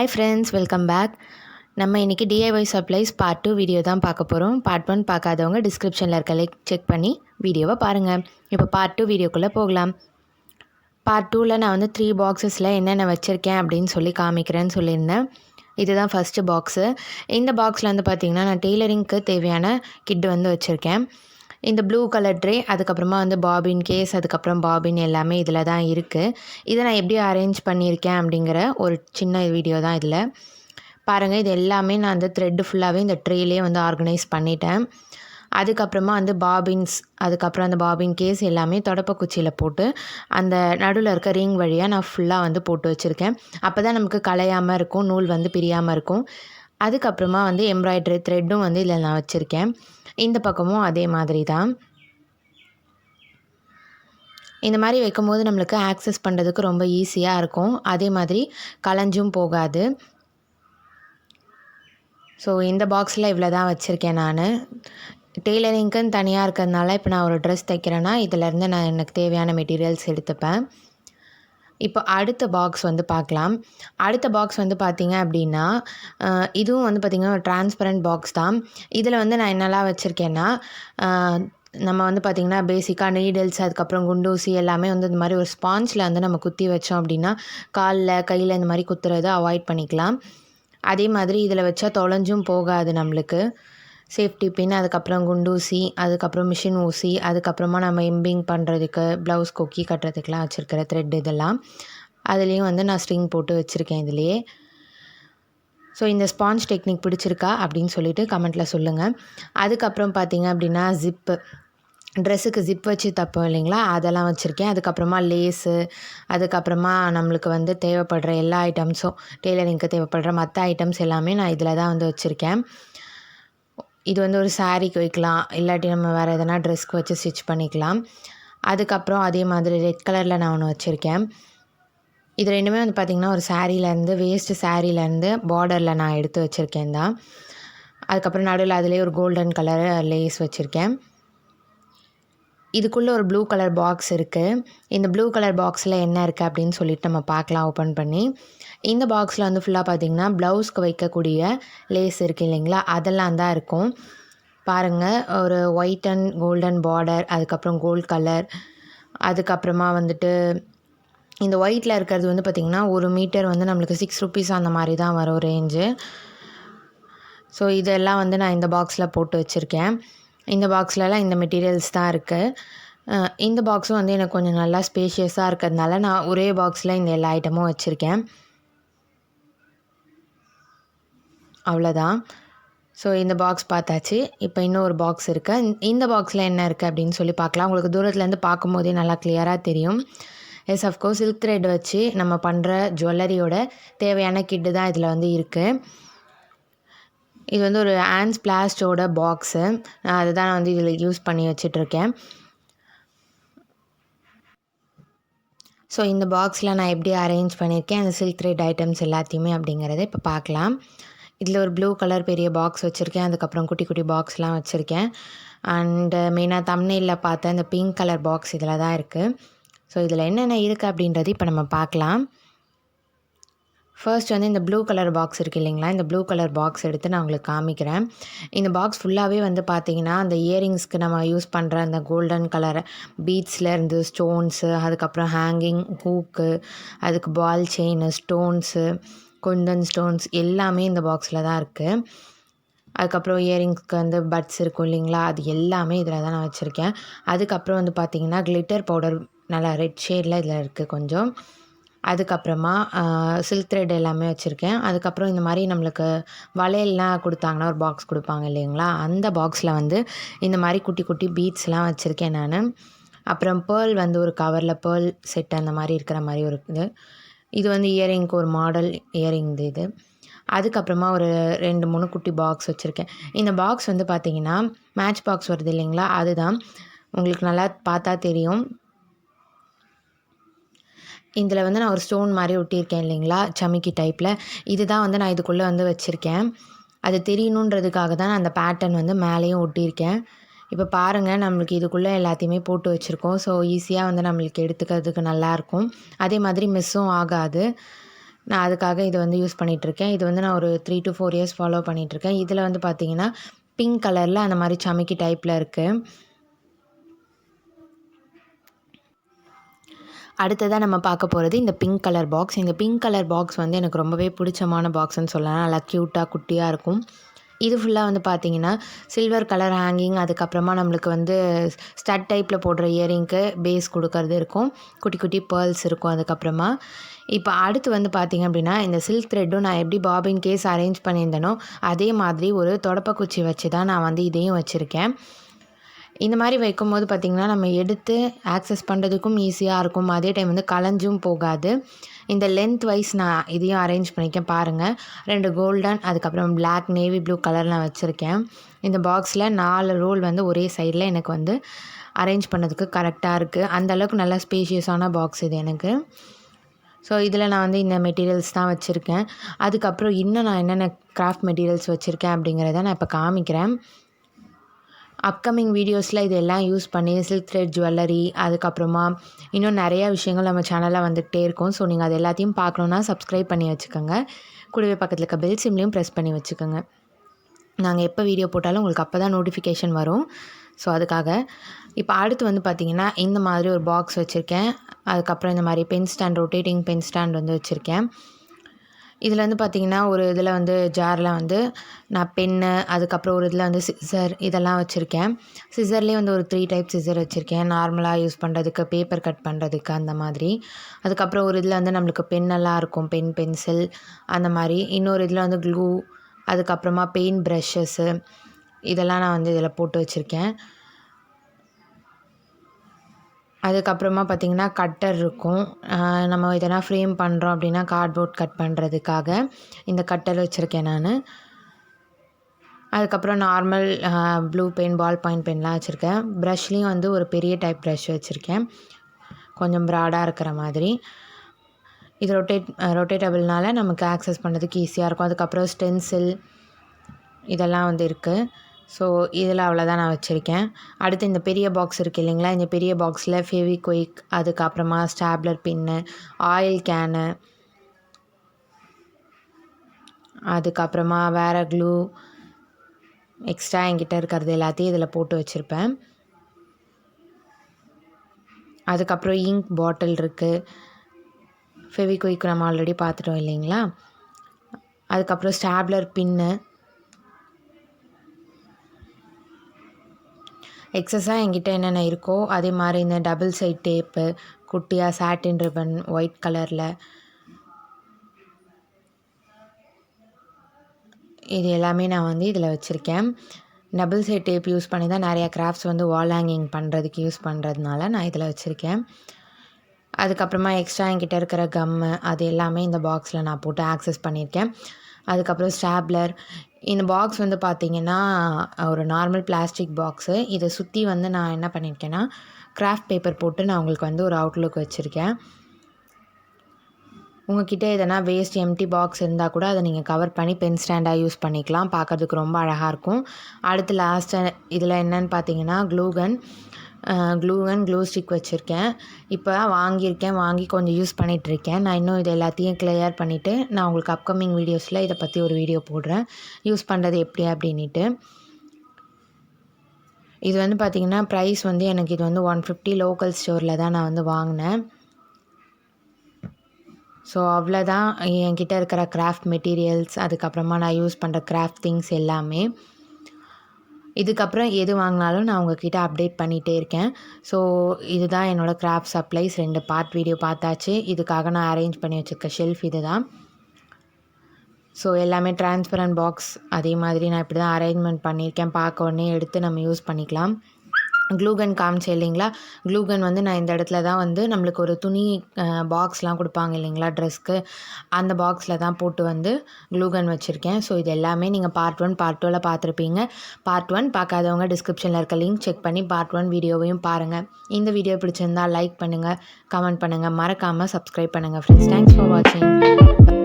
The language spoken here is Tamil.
Hi friends, welcome back. நம்ம இன்றைக்கி டிஐஒய் சப்ளைஸ் பார்ட் 2 வீடியோ தான் பார்க்க போகிறோம். பார்ட் 1 பார்க்காதவங்க டிஸ்கிரிப்ஷனில் இருக்க லிங்க் செக் பண்ணி வீடியோவை பாருங்கள். இப்போ பார்ட் 2 வீடியோக்குள்ளே போகலாம். பார்ட் 2ல் நான் வந்து 3 பாக்ஸஸில் என்னென்ன வச்சுருக்கேன் அப்படின்னு சொல்லி காமிக்கிறேன்னு சொல்லியிருந்தேன். இதுதான் ஃபஸ்ட்டு பாக்ஸு. இந்த பாக்ஸில் வந்து பார்த்திங்கன்னா நான் டெய்லரிங்க்கு தேவையான கிட் வந்து வச்சுருக்கேன். இந்த ப்ளூ கலர் ட்ரே, அதுக்கப்புறமா வந்து பாபின் கேஸ், அதுக்கப்புறம் பாபின் எல்லாமே இதில் தான் இருக்குது. இதை நான் எப்படி அரேஞ்ச் பண்ணியிருக்கேன் அப்படிங்கிற ஒரு சின்ன வீடியோ தான் இதில் பாருங்கள். இது எல்லாமே நான் அந்த த்ரெட்டு ஃபுல்லாகவே இந்த ட்ரேலேயே வந்து ஆர்கனைஸ் பண்ணிட்டேன். அதுக்கப்புறமா வந்து பாபின்ஸ், அதுக்கப்புறம் அந்த பாபின் கேஸ் எல்லாமே தொடப்பக்குச்சியில் போட்டு அந்த நடுவில் இருக்க ரிங் வழியாக நான் ஃபுல்லாக வந்து போட்டு வச்சுருக்கேன். அப்போ தான் நமக்கு கலையாமல் இருக்கும், நூல் வந்து பிரியாமல் இருக்கும். அதுக்கப்புறமா வந்து எம்ப்ராய்டரி த்ரெட்டும் வந்து இதில் நான் வச்சுருக்கேன். இந்த பக்கமும் அதே மாதிரி தான். இந்த மாதிரி வைக்கும்போது நம்மளுக்கு ஆக்சஸ் பண்ணுறதுக்கு ரொம்ப ஈஸியாக இருக்கும். அதே மாதிரி கலைஞ்சும் போகாது. ஸோ இந்த பாக்ஸில் இவ்வளோ தான் வச்சுருக்கேன் நான். டெய்லரிங்க்குன்னு தனியாக இருக்கிறதுனால இப்போ நான் ஒரு ட்ரெஸ் தைக்கிறேன்னா இதிலேருந்து நான் எனக்கு தேவையான மெட்டீரியல்ஸ் எடுத்துப்பேன். இப்போ அடுத்த பாக்ஸ் வந்து பார்க்கலாம். அடுத்த பாக்ஸ் வந்து பார்த்திங்க அப்படின்னா இதுவும் வந்து பார்த்திங்கன்னா ஒரு டிரான்ஸ்பரண்ட் பாக்ஸ் தான். இதில் வந்து நான் என்னெல்லாம் வச்சுருக்கேன்னா, நம்ம வந்து பார்த்திங்கன்னா பேசிக்காக நீடில்ஸ், அதுக்கப்புறம் குண்டூசி எல்லாமே வந்து இந்த மாதிரி ஒரு ஸ்பாஞ்சில் வந்து நம்ம குத்தி வச்சோம் அப்படின்னா காலில் கையில் இந்த மாதிரி குத்துறதை அவாய்ட் பண்ணிக்கலாம். அதே மாதிரி இதில் வச்சா தொலைஞ்சும் போகாது நம்மளுக்கு. சேஃப்டி பின், அதுக்கப்புறம் குண்டூசி, அதுக்கப்புறம் மிஷின் ஊசி, அதுக்கப்புறமா நம்ம எம்பிங் பண்ணுறதுக்கு, ப்ளவுஸ் கொக்கி கட்டுறதுக்கெலாம் வச்சுருக்கிற த்ரெட் இதெல்லாம். அதுலேயும் வந்து நான் ஸ்ட்ரிங் போட்டு வச்சுருக்கேன் இதுலேயே. ஸோ இந்த ஸ்பாஞ்ச் டெக்னிக் பிடிச்சிருக்கா அப்படின்னு சொல்லிட்டு கமெண்ட்டில் சொல்லுங்கள். அதுக்கப்புறம் பார்த்திங்க அப்படின்னா ஜிப்பு, ட்ரெஸ்ஸுக்கு ஜிப் வச்சு தைப்போம் இல்லைங்களா, அதெல்லாம் வச்சுருக்கேன். அதுக்கப்புறமா லேஸு, அதுக்கப்புறமா நம்மளுக்கு வந்து தேவைப்படுற எல்லா ஐட்டம்ஸும், டெய்லரிங்க்கு தேவைப்படுற மற்ற ஐட்டம்ஸ் எல்லாமே நான் இதில் தான் வந்து வச்சுருக்கேன். இது வந்து ஒரு சாரீக்கு வைக்கலாம், இல்லாட்டி நம்ம வேறு எதனா ட்ரெஸ்க்கு வச்சு ஸ்டிச் பண்ணிக்கலாம். அதுக்கப்புறம் அதே மாதிரி ரெட் கலரில் நான் ஒன்று வச்சுருக்கேன். இது ரெண்டுமே வந்து பார்த்திங்கன்னா ஒரு சாரீலேருந்து, வேஸ்ட்டு சாரீலேருந்து பார்டரில் நான் எடுத்து வச்சுருக்கேன் தான். அதுக்கப்புறம் நடுவில் அதிலே ஒரு கோல்டன் கலர் லேஸ் வச்சுருக்கேன். இதுக்குள்ளே ஒரு ப்ளூ கலர் பாக்ஸ் இருக்குது. இந்த ப்ளூ கலர் பாக்ஸில் என்ன இருக்குது அப்படின்னு சொல்லிட்டு நம்ம பார்க்கலாம் ஓப்பன் பண்ணி. இந்த பாக்ஸில் வந்து ஃபுல்லாக பார்த்திங்கன்னா ப்ளவுஸ்க்கு வைக்கக்கூடிய லேஸ் இருக்குது இல்லைங்களா, அதெல்லாம் தான் இருக்கும். பாருங்கள், ஒரு ஒயிட் அண்ட் கோல்டன் பார்டர், அதுக்கப்புறம் கோல்ட் கலர், அதுக்கப்புறமா வந்துட்டு இந்த ஒயிட்டில் இருக்கிறது வந்து பார்த்திங்கன்னா 1 மீட்டர் வந்து நம்மளுக்கு 6 ருபீஸ் அந்த மாதிரி தான் வரும் ரேஞ்சு. ஸோ இதெல்லாம் வந்து நான் இந்த பாக்ஸில் போட்டு வச்சுருக்கேன். இந்த பாக்ஸ்லலாம் இந்த மெட்டீரியல்ஸ் தான் இருக்குது. இந்த பாக்ஸும் வந்து எனக்கு கொஞ்சம் நல்லா ஸ்பேஷியஸாக இருக்கிறதுனால நான் ஒரே பாக்ஸில் இந்த எல்லா ஐட்டமும் வச்சுருக்கேன். அவ்வளோதான். ஸோ இந்த பாக்ஸ் பார்த்தாச்சு. இப்போ இன்னொரு பாக்ஸ் இருக்குது. இந்த பாக்ஸில் என்ன இருக்குது அப்படின்னு சொல்லி பார்க்கலாம். உங்களுக்கு தூரத்துலேருந்து பார்க்கும்போதே நல்லா கிளியராக தெரியும். எஸ், அஃப்கோர்ஸ் சில்க் த்ரெட் வச்சு நம்ம பண்ணுற ஜுவல்லரியோட தேவையான கிட்டு தான் இதில் வந்து இருக்குது. இது வந்து ஒரு ஆன்ஸ் பிளாஸ்டோட பாக்ஸு. அதுதான் நான் வந்து இதில் யூஸ் பண்ணி வச்சிட்ருக்கேன். ஸோ இந்த பாக்ஸில் நான் எப்படி அரேஞ்ச் பண்ணியிருக்கேன், அந்த சில்க் த்ரெட் ஐட்டம்ஸ் எல்லாத்தையுமே அப்படிங்கிறத இப்போ பார்க்கலாம். இதில் ஒரு ப்ளூ கலர் பெரிய பாக்ஸ் வச்சுருக்கேன். அதுக்கப்புறம் குட்டி குட்டி பாக்ஸ்லாம் வச்சுருக்கேன். அண்டு மெயினாக தம்ப்நெயிலில் பார்த்த இந்த பிங்க் கலர் பாக்ஸ் இதில் தான் இருக்குது. ஸோ இதில் என்னென்ன இருக்குது அப்படின்றது இப்போ நம்ம பார்க்கலாம். ஃபர்ஸ்ட் வந்து இந்த ப்ளூ கலர் பாக்ஸ் இருக்குது இல்லைங்களா, இந்த ப்ளூ கலர் பாக்ஸ் எடுத்து நான் உங்களுக்கு காமிக்கிறேன். இந்த பாக்ஸ் ஃபுல்லாகவே வந்து பார்த்திங்கன்னா அந்த இயரிங்ஸ்க்கு நம்ம யூஸ் பண்ணுற அந்த கோல்டன் கலர் பீட்ஸ்லேருந்து ஸ்டோன்ஸு, அதுக்கப்புறம் ஹேங்கிங் ஹூக்கு, அதுக்கு ball chain, stones, kundan stones எல்லாமே இந்த பாக்ஸில் தான் இருக்குது. அதுக்கப்புறம் இயரிங்ஸ்க்கு வந்து பட்ஸ் இருக்கும் இல்லைங்களா, அது எல்லாமே இதில் தான் நான் வச்சுருக்கேன். அதுக்கப்புறம் வந்து பார்த்திங்கன்னா கிளிட்டர் பவுடர் நல்லா ரெட் ஷேடில் இதில் இருக்குது கொஞ்சம். அதுக்கப்புறமா சில்க் த்ரெட் எல்லாமே வச்சுருக்கேன். அதுக்கப்புறம் இந்த மாதிரி நம்மளுக்கு வளையல்லாம் கொடுத்தாங்கன்னா ஒரு பாக்ஸ் கொடுப்பாங்க இல்லைங்களா, அந்த பாக்ஸில் வந்து இந்த மாதிரி குட்டி குட்டி பீட்ஸ்லாம் வச்சுருக்கேன் நான். அப்புறம் பேர்ல் வந்து ஒரு கவரில் பேர்ல் செட் அந்த மாதிரி இருக்கிற மாதிரி ஒரு இது வந்து இயரிங்க்கு ஒரு மாடல் இயரிங் இது. அதுக்கப்புறமா ஒரு 2-3 குட்டி பாக்ஸ் வச்சுருக்கேன். இந்த பாக்ஸ் வந்து பார்த்திங்கன்னா மேட்ச் பாக்ஸ் வருது இல்லைங்களா, அதுதான். உங்களுக்கு நல்லா பார்த்தா தெரியும். இதில் வந்து நான் ஒரு ஸ்டோன் மாதிரி ஒட்டியிருக்கேன் இல்லைங்களா, சமிக்கி டைப்பில். இதுதான் வந்து நான் இதுக்குள்ளே வந்து வச்சுருக்கேன். அது தெரியணுன்றதுக்காக தான் நான் அந்த பேட்டர்ன் வந்து மேலேயும் ஒட்டியிருக்கேன். இப்போ பாருங்கள், நம்மளுக்கு இதுக்குள்ளே எல்லாத்தையுமே போட்டு வச்சுருக்கோம். ஸோ ஈஸியாக வந்து நம்மளுக்கு எடுத்துக்கிறதுக்கு நல்லாயிருக்கும். அதே மாதிரி மிஸ்ஸும் ஆகாது. நான் அதுக்காக இது வந்து யூஸ் பண்ணிகிட்ருக்கேன். இது வந்து நான் ஒரு 3 to 4 இயர்ஸ் ஃபாலோ பண்ணிகிட்ருக்கேன். இதில் வந்து பார்த்திங்கன்னா பிங்க் கலரில் அந்த மாதிரி சமைக்கி டைப்பில் இருக்குது. அடுத்ததாக நம்ம பார்க்க போகிறது இந்த பிங்க் கலர் பாக்ஸ். இந்த பிங்க் கலர் பாக்ஸ் வந்து எனக்கு ரொம்பவே பிடிச்சமான பாக்ஸ்ன்னு சொல்லலாம். நல்லா க்யூட்டாக குட்டியாக இருக்கும். இது ஃபுல்லாக வந்து பார்த்திங்கன்னா சில்வர் கலர் ஹேங்கிங், அதுக்கப்புறமா நம்மளுக்கு வந்து ஸ்டட் டைப்பில் போடுற இயரிங்க்கு பேஸ் கொடுக்கறது இருக்கும். குட்டி குட்டி பேர்ல்ஸ் இருக்கும். அதுக்கப்புறமா இப்போ அடுத்து வந்து பார்த்திங்க அப்படின்னா இந்த சில்க் த்ரெட்டும் நான் எப்படி பாபின் கேஸ் அரேஞ்ச் பண்ணியிருந்தேனோ அதே மாதிரி ஒரு தொடப்பக்குச்சி வச்சு தான் நான் வந்து இதையும் வச்சுருக்கேன். இந்த மாதிரி வைக்கும்போது பார்த்திங்கன்னா நம்ம எடுத்து ஆக்சஸ் பண்ணுறதுக்கும் ஈஸியாக இருக்கும். அதே டைம் வந்து கலைஞ்சும் போகாது. இந்த லென்த் வைஸ் நான் இதையும் அரேஞ்ச் பண்ணியிருக்கேன் பாருங்கள். 2 கோல்டன் அதுக்கப்புறம் பிளாக் நேவி ப்ளூ கலர் நான் வச்சுருக்கேன். இந்த பாக்ஸில் 4 ரோல் வந்து ஒரே சைடில் எனக்கு வந்து அரேஞ்ச் பண்ணதுக்கு கரெக்டாக இருக்குது. அந்தளவுக்கு நல்லா ஸ்பேஷியஸான பாக்ஸ் இது எனக்கு. ஸோ இதில் நான் வந்து இந்த மெட்டீரியல்ஸ் தான் வச்சுருக்கேன். அதுக்கப்புறம் இன்னும் நான் என்னென்ன கிராஃப்ட் மெட்டீரியல்ஸ் வச்சுருக்கேன் அப்படிங்கிறத நான் இப்போ காமிக்கிறேன். அப்கமிங் வீடியோஸில் இதெல்லாம் யூஸ் பண்ணி சில்க் த்ரெட் ஜுவல்லரி, அதுக்கப்புறமா இன்னும் நிறையா விஷயங்கள் நம்ம சேனலில் வந்துகிட்டே இருக்கும். ஸோ நீங்கள் அது எல்லாத்தையும் பார்க்கணுன்னா சப்ஸ்கிரைப் பண்ணி வச்சுக்கோங்க. கூடவே பக்கத்தில் இருக்க பெல் சிம்லையும் ப்ரெஸ் பண்ணி வச்சுக்கோங்க. நாங்கள் எப்போ வீடியோ போட்டாலும் உங்களுக்கு அப்போ தான் நோட்டிஃபிகேஷன் வரும். ஸோ அதுக்காக இப்போ அடுத்து வந்து பார்த்திங்கன்னா இந்த மாதிரி ஒரு பாக்ஸ் வச்சுருக்கேன். அதுக்கப்புறம் இந்த மாதிரி pen stand, rotating pen stand வந்து வச்சுருக்கேன். இதில் வந்து பார்த்திங்கன்னா ஒரு இதில் வந்து ஜாரில் வந்து நான் பென்னு, அதுக்கப்புறம் ஒரு இதில் வந்து சிசர் இதெல்லாம் வச்சுருக்கேன். சிசர்லேயே வந்து ஒரு 3 டைப் சிசர் வச்சுருக்கேன். நார்மலாக யூஸ் பண்ணுறதுக்கு, பேப்பர் கட் பண்ணுறதுக்கு அந்த மாதிரி. அதுக்கப்புறம் ஒரு இதில் வந்து நம்மளுக்கு பென்னெல்லாம் இருக்கும், பென், பென்சில் அந்த மாதிரி. இன்னொரு இதில் வந்து க்ளூ, அதுக்கப்புறமா பெயிண்ட் ப்ரஷ்ஷஸ்ஸு இதெல்லாம் நான் வந்து இதில் போட்டு வச்சுருக்கேன். அதுக்கப்புறமா பார்த்திங்கன்னா கட்டர் இருக்கும். நம்ம எதனா ஃப்ரேம் பண்ணுறோம் அப்படின்னா கார்ட்போர்ட் கட் பண்ணுறதுக்காக இந்த கட்டர் வச்சுருக்கேன் நான். அதுக்கப்புறம் normal blue pen, ball point பென்லாம் வச்சுருக்கேன். ப்ரஷ்லேயும் வந்து ஒரு பெரிய டைப் ப்ரஷ் வச்சுருக்கேன், கொஞ்சம் ப்ராடாக இருக்கிற மாதிரி. இது ரொட்டேட்டபிள்னால நமக்கு ஆக்சஸ் பண்ணுறதுக்கு ஈஸியாக இருக்கும். அதுக்கப்புறம் ஸ்டென்சில் இதெல்லாம் வந்து இருக்குது. ஸோ இதில் அவ்வளோதான் நான் வச்சுருக்கேன். அடுத்து இந்த பெரிய பாக்ஸ் இருக்குது இல்லைங்களா, இந்த பெரிய பாக்ஸில் ஃபெவிக்விக், அதுக்கப்புறமா ஸ்டாப்லர் பின்னு, ஆயில் கேனு, அதுக்கப்புறமா வேறு க்ளூ, எக்ஸ்ட்ரா என்கிட்ட இருக்கிறது எல்லாத்தையும் இதில் போட்டு வச்சுருப்பேன். அதுக்கப்புறம் இங்க் பாட்டில் இருக்குது. ஃபெவிக்விக் நம்ம ஆல்ரெடி பார்த்துட்டோம் இல்லைங்களா. அதுக்கப்புறம் ஸ்டாப்லர் பின்னு, எக்ஸஸாக என்கிட்ட என்னென்ன இருக்கோ அதே மாதிரி இந்த டபுள் சைட் டேப்பு, குட்டியாக சாட்டின் ரிப்பன் ஒயிட் கலரில், இது எல்லாமே நான் வந்து இதில் வச்சுருக்கேன். டபுள் சைட் டேப் யூஸ் பண்ணி தான் நிறையா கிராஃப்ட்ஸ் வந்து வால் ஹேங்கிங் பண்ணுறதுக்கு யூஸ் பண்ணுறதுனால நான் இதில் வச்சுருக்கேன். அதுக்கப்புறமா எக்ஸ்ட்ரா என்கிட்ட இருக்கிற கம்மு அது எல்லாமே இந்த பாக்ஸில் நான் போட்டு ஆக்சஸ் பண்ணியிருக்கேன். அதுக்கப்புறம் ஸ்டாப்லர். இந்த பாக்ஸ் வந்து பார்த்திங்கன்னா ஒரு நார்மல் பிளாஸ்டிக் பாக்ஸு. இதை சுற்றி வந்து நான் என்ன பண்ணியிருக்கேன்னா கிராஃப்ட் பேப்பர் போட்டு நான் உங்களுக்கு வந்து ஒரு அவுட்லுக் வச்சுருக்கேன். உங்கள்கிட்ட எதனா வேஸ்ட் எம்டி பாக்ஸ் இருந்தால் கூட அதை நீங்கள் கவர் பண்ணி பென் ஸ்டாண்டாக யூஸ் பண்ணிக்கலாம். பார்க்குறதுக்கு ரொம்ப அழகாக இருக்கும். அடுத்து லாஸ்ட்டு இதில் என்னென்னு பார்த்தீங்கன்னா க்ளூ ஸ்டிக் வச்சுருக்கேன். இப்போ வாங்கி கொஞ்சம் யூஸ் பண்ணிகிட்ருக்கேன். நான் இன்னும் இது எல்லாத்தையும் கிளியர் பண்ணிவிட்டு நான் உங்களுக்கு அப்கமிங் வீடியோஸில் இதை பற்றி ஒரு வீடியோ போடுறேன், யூஸ் பண்ணுறது எப்படி அப்படின்ட்டு. இது வந்து பார்த்திங்கன்னா ப்ரைஸ் வந்து எனக்கு இது வந்து 150 லோக்கல் ஸ்டோரில் தான் நான் வந்து வாங்கினேன். ஸோ அவ்வளோதான் என்கிட்ட இருக்கிற கிராஃப்ட் மெட்டீரியல்ஸ், அதுக்கப்புறமா நான் யூஸ் பண்ணுற கிராஃப்ட் திங்ஸ் எல்லாமே. இதுக்கப்புறம் எது வாங்கினாலும் நான் உங்கள்கிட்ட அப்டேட் பண்ணிகிட்டே இருக்கேன். ஸோ இதுதான் என்னோடய கிராஃப்ட் சப்ளைஸ். 2 பார்ட் வீடியோ பார்த்தாச்சு. இதுக்காக நான் அரேஞ்ச் பண்ணி வச்சுருக்க ஷெல்ஃப் இது தான். ஸோ எல்லாமே டிரான்ஸ்பரண்ட் பாக்ஸ் அதே மாதிரி நான் இப்படி தான் அரேஞ்ச்மெண்ட் பண்ணியிருக்கேன். பார்க்க உடனே எடுத்து நம்ம யூஸ் பண்ணிக்கலாம். க்ளூகன் காமிச்சேன் இல்லைங்களா, க்ளூகன் வந்து நான் இந்த இடத்துல தான் வந்து நம்மளுக்கு ஒரு துணி பாக்ஸ்லாம் கொடுப்பாங்க இல்லைங்களா ட்ரெஸ்க்கு, அந்த பாக்ஸில் தான் போட்டு வந்து க்ளூகன் வச்சுருக்கேன். ஸோ இது எல்லாமே நீங்கள் பார்ட் 1 பார்ட் 2ல் பார்த்துருப்பீங்க. பார்ட் 1 பார்க்காதவங்க டிஸ்கிரிப்ஷனில் இருக்க லிங்க் செக் பண்ணி பார்ட் 1 வீடியோவையும் பாருங்கள். இந்த வீடியோ பிடிச்சிருந்தால் லைக் பண்ணுங்கள், கமெண்ட் பண்ணுங்கள், மறக்காமல் சப்ஸ்கிரைப் பண்ணுங்கள் ஃப்ரெண்ட்ஸ். தேங்க்ஸ் ஃபார் வாட்சிங்.